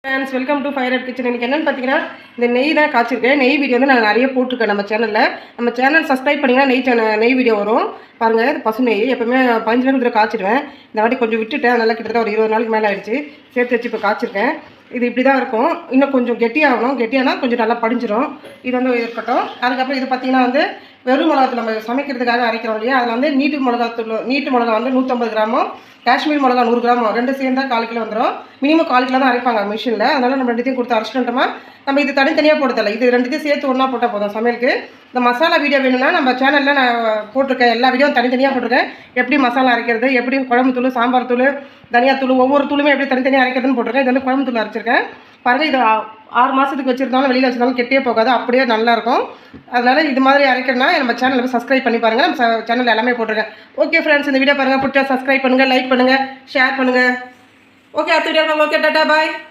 Friends welcome to fire kitchen. எனக்கு என்னென்னு பார்த்தீங்கன்னா இந்த நெய் தான் காய்ச்சிருக்கேன். நெய் வீடியோ வந்து நான் நிறைய போட்டிருக்கேன் நம்ம சேனல் சப்ஸ்கிரைப் பண்ணிங்கன்னா நெய் வீடியோ வரும் பாருங்கள். இது பசு நெய் எப்போவுமே 15 நிமிஷத்தில் காய்ச்சிடுவேன். இந்த வாட்டி கொஞ்சம் விட்டுட்டேன், அதனால் கிட்டத்தட்ட ஒரு 20 நாளைக்கு மேலே ஆயிடுச்சு. சேர்த்து வச்சு இப்போ காய்ச்சிருக்கேன். இது இப்படி தான் இருக்கும். இன்னும் கொஞ்சம் கெட்டியாகணும். கெட்டியானா கொஞ்சம் நல்லா படிஞ்சிடும். இது வந்து இருக்கட்டும். அதுக்கப்புறம் இது பார்த்தீங்கன்னா வந்து வெறும் மிளகாத்தூள் நம்ம சமைக்கிறதுக்காக அரைக்கிறோம் இல்லையா, அதில் வந்து நீட்டு மிளகா வந்து 150 கிராமும், காஷ்மீர் மிளகா 100 கிராமும், ரெண்டு சேர்ந்தா 1/4 கிலோ வந்துடும். மினிமம் 1/4 கிலோ தான் அரைப்பாங்க மிஷினில். அதனால் நம்ம ரெண்டுத்தையும் கொடுத்து அரைச்சிட்டோம்னா நம்ம இது தனித்தனியாக போடுறதில்ல, இது ரெண்டுத்தையும் சேர்த்து ஒன்றா போட்டால் போதும் சமையலுக்கு. இந்த மசாலா வீடியோ வேணும்னா நம்ம சேனலில் நான் போட்டிருக்கேன். எல்லா வீடியோவும் தனித்தனியாக போட்டிருக்கேன். எப்படி மசாலா அரைக்கிறது, எப்படி குழம்பு தூள், சாம்பார் தூள், தனியாத்தூள், ஒவ்வொரு தூளுமே எப்படி தனித்தனியாக அரைக்கிறதுன்னு போட்டிருக்கேன். இது வந்து குழம்பு தூள் அரைச்சிருக்கேன் பாருங்கள். இது 6 மாதத்துக்கு வச்சுருந்தாலும் வெளியில் வச்சுருந்தாலும் கெட்டே போகாது, அப்படியே நல்லாயிருக்கும். அதனால் இது மாதிரி அரைக்கிறனா நம்ம சேனலில் போய் சப்ஸ்கிரைப் பண்ணி பாருங்கள். நம்ம சேனலில் எல்லாமே போட்டிருக்கேன். ஓகே ஃப்ரெண்ட்ஸ், இந்த வீடியோ பாருங்கள், பிடிச்சா சப்ஸ்கிரைப் பண்ணுங்கள், லைக் பண்ணுங்கள், ஷேர் பண்ணுங்கள். ஓகே, அடுத்த வீடியோ. ஓகே, டாடா, பாய்.